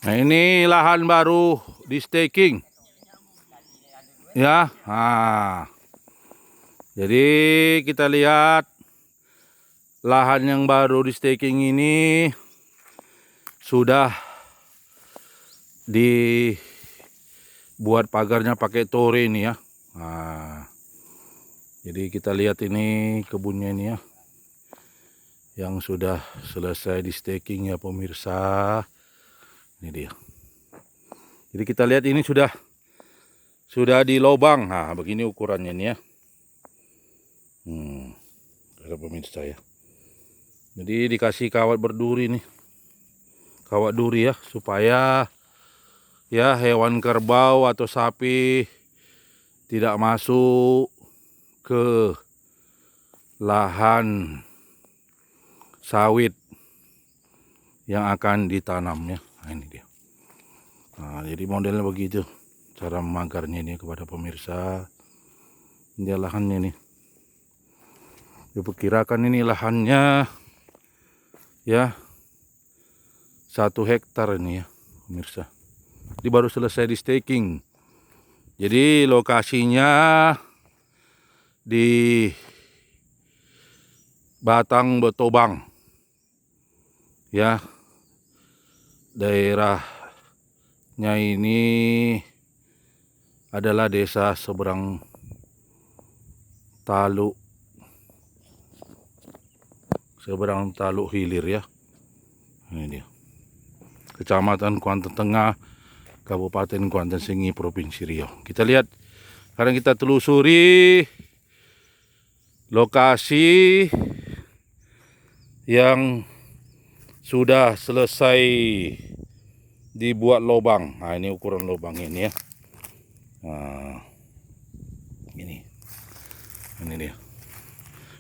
Nah, ini lahan baru di staking. Ya. Nah. Jadi kita lihat lahan yang baru di staking ini sudah dibuat pagarnya pakai tore ini ya. Nah, jadi kita lihat ini kebunnya ini ya, yang sudah selesai di staking ya pemirsa. Ini dia. Jadi kita lihat ini sudah di lubang. Nah, begini ukurannya ini ya. Ada pemirsa ya. Jadi dikasih kawat berduri nih. Kawat duri ya, supaya ya hewan kerbau atau sapi tidak masuk ke lahan sawit yang akan ditanamnya. Nah, ini dia. Nah, jadi modelnya begitu cara memagarnya ini kepada pemirsa. Ini lahannya nih. Diperkirakan ini lahannya ya 1 hektar ini ya pemirsa. Ini baru selesai di staking. Jadi lokasinya di Batang Betobang ya, daerahnya ini adalah desa seberang Taluk Hilir ya. Ini dia. Kecamatan Kuantan Tengah, Kabupaten Kuantan Sengi, Provinsi Riau. Kita lihat, sekarang kita telusuri lokasi yang sudah selesai dibuat lubang. Nah, ini ukuran lubang ini ya. Nah, ini dia.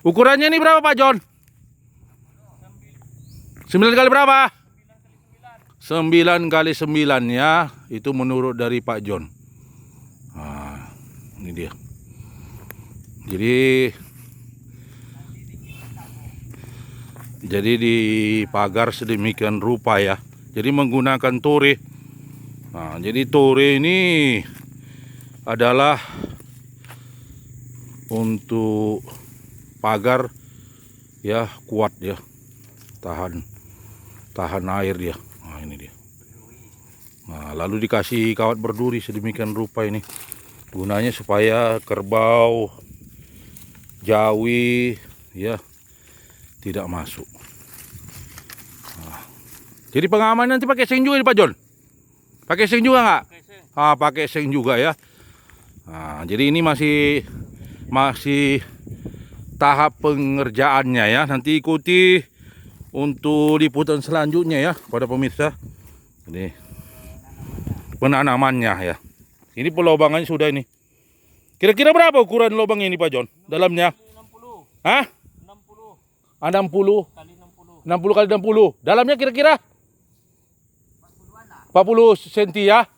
Ukurannya ini berapa Pak John? 9 kali berapa? 9 kali 9 ya. Itu menurut dari Pak John. Nah, ini dia. Jadi dipagar sedemikian rupa ya. Jadi menggunakan tore. Nah, jadi tore ini adalah untuk pagar ya, kuat ya. Tahan air dia. Nah, ini dia. Nah, lalu dikasih kawat berduri sedemikian rupa ini. Gunanya supaya kerbau, jawi ya tidak masuk. Nah, jadi pengaman nanti pakai seng juga nih Pak John. Pakai seng juga nggak? Pakai seng juga ya. Nah, jadi ini masih tahap pengerjaannya ya. Nanti ikuti untuk liputan selanjutnya ya pada pemirsa. Ini penanamannya ya. Ini pelobangannya sudah ini. Kira-kira berapa ukuran lubang ini Pak John? Dalamnya? 60. Hah? 60 60 kali 60. 60 kali 60. Dalamnya kira-kira 40 cm ya.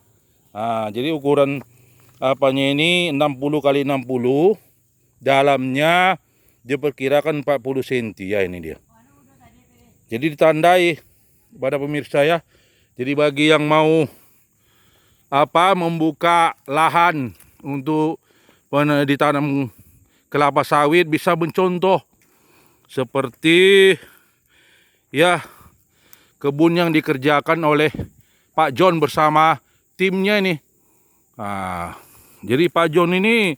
Nah, jadi ukuran apanya ini 60 kali 60. Dalamnya diperkirakan 40 cm ya, ini dia. Jadi ditandai pada pemirsa ya. Jadi bagi yang mau membuka lahan untuk ditanam kelapa sawit, bisa mencontoh seperti ya kebun yang dikerjakan oleh Pak John bersama timnya ini. Nah, jadi Pak John ini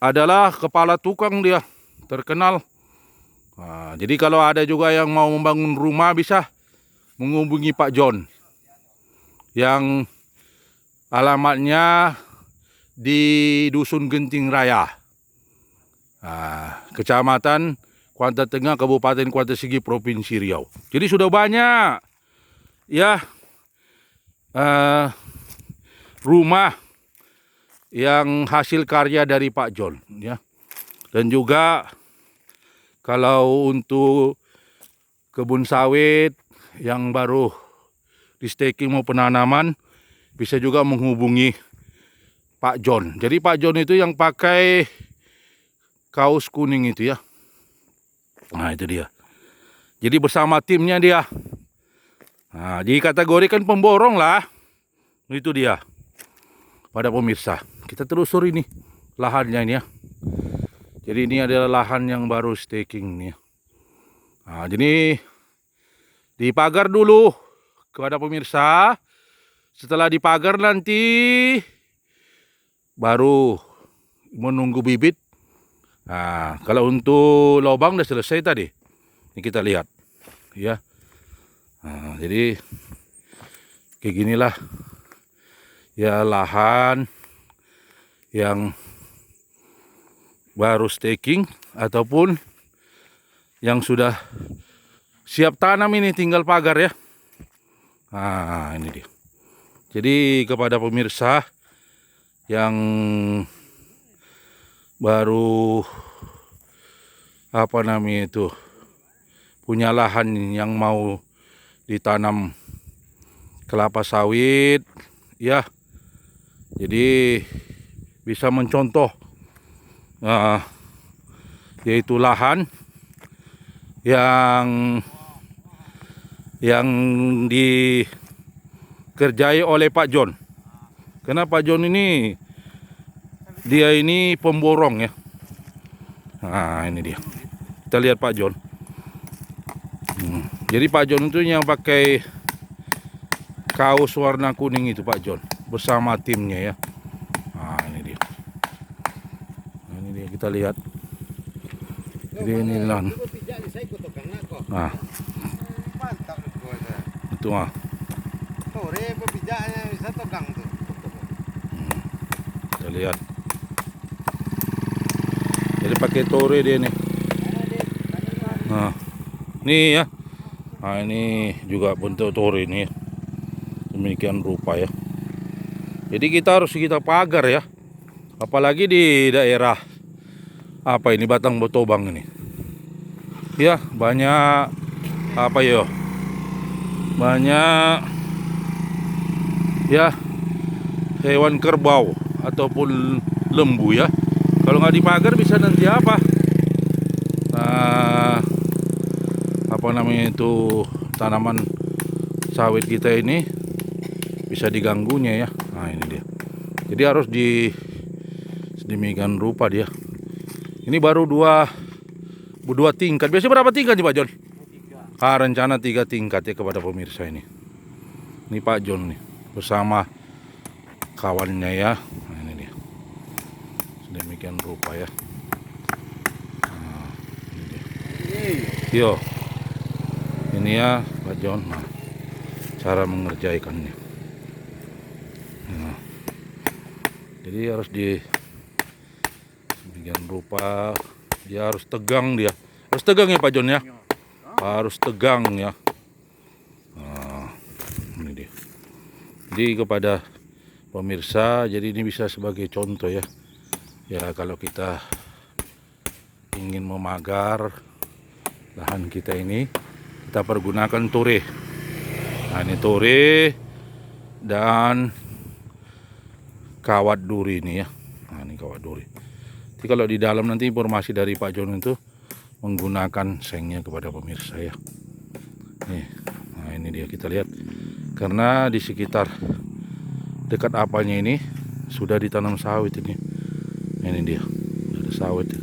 adalah kepala tukang, dia terkenal. Nah, jadi kalau ada juga yang mau membangun rumah bisa menghubungi Pak John yang alamatnya di Dusun Genting Raya, Kecamatan Kuantan Tengah, Kabupaten Kuantan Sengi, Provinsi Riau. Jadi sudah banyak ya rumah yang hasil karya dari Pak John ya. Dan juga kalau untuk kebun sawit yang baru di staking mau penanaman, bisa juga menghubungi Pak John. Jadi Pak John itu yang pakai kaos kuning itu ya. Nah, itu dia. Jadi bersama timnya dia. Nah, dikategorikan pemborong lah. Itu dia. Pada pemirsa, kita telusuri ini lahannya ini ya. Jadi ini adalah lahan yang baru staking nih. Nah, jadi dipagar dulu kepada pemirsa. Setelah dipagar nanti baru menunggu bibit. Nah, kalau untuk lubang udah selesai tadi. Ini kita lihat, ya. Nah, jadi kayak ginilah ya lahan yang baru staking ataupun yang sudah siap tanam, ini tinggal pagar ya. Nah, ini dia. Jadi kepada pemirsa yang baru punya lahan yang mau ditanam kelapa sawit ya, jadi bisa mencontoh yaitu lahan yang dikerjai oleh Pak John. Karena Pak John ini dia ini pemborong ya. Nah, ini dia. Kita lihat Pak John. Jadi Pak John itu yang pakai kaos warna kuning itu Pak John bersama timnya ya. Nah, ini dia. Nah, ini dia kita lihat. Jadi ini lahan. Nah, itu mah. Kita lihat. Jadi pakai tore dia nih. Nah, ini ya. Nah, ini juga bentuk tore ini ya. Demikian rupa ya. Jadi kita pagar ya. Apalagi di daerah Batang Botobang ini. Ya, banyak banyak ya hewan kerbau ataupun lembu ya. Kalau nggak dipagar bisa nanti tanaman sawit kita ini bisa diganggunya ya. Nah, ini dia. Jadi harus sedemikian rupa dia. Ini baru dua tingkat. Biasanya berapa tingkat nih Pak John? 3. Rencana 3 tingkat ya kepada pemirsa ini. Ini Pak John nih bersama kawannya ya. Nah, ini dia. Sedemikian rupa ya. Nah, ini dia. Yo. Ini ya Pak John. Nah, cara mengerjakannya. Nah, jadi harus sedemikian rupa. Dia harus tegang dia. Harus tegang ya Pak John ya. Harus tegang ya. Nah, ini dia. Jadi kepada pemirsa, jadi ini bisa sebagai contoh ya. Ya, kalau kita ingin memagar lahan kita ini, kita pergunakan tore. Nah, ini tore dan kawat duri ini ya. Nah, ini kawat duri. Jadi kalau di dalam nanti informasi dari Pak John itu menggunakan sengnya kepada pemirsa ya. Nih, nah ini dia kita lihat. Karena di sekitar dekat apanya ini sudah ditanam sawit ini. Ini dia, ada sawit.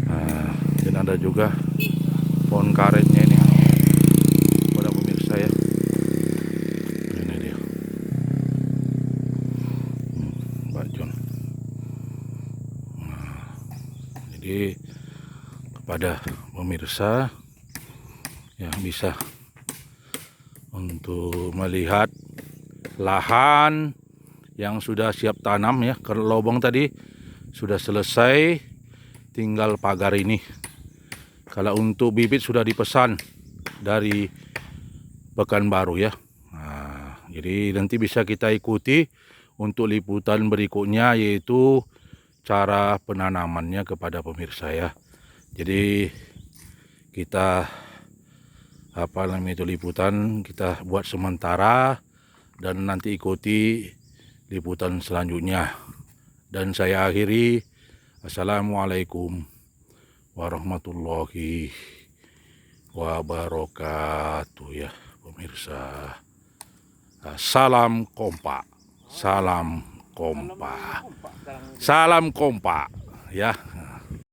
Nah, dan ada juga pohon karetnya ini kepada pemirsa ya. Ini dia, Pak John. Nah, jadi kepada pemirsa yang bisa untuk melihat lahan yang sudah siap tanam ya. Kalau lubang tadi sudah selesai, tinggal pagar ini. Kalau untuk bibit sudah dipesan dari Pekanbaru ya. Nah, jadi nanti bisa kita ikuti untuk liputan berikutnya, yaitu cara penanamannya kepada pemirsa ya. Jadi kita liputan kita buat sementara dan nanti ikuti liputan selanjutnya. Dan saya akhiri, assalamualaikum warahmatullahi wabarakatuh ya pemirsa. Salam kompak, salam kompak, salam kompak, ya.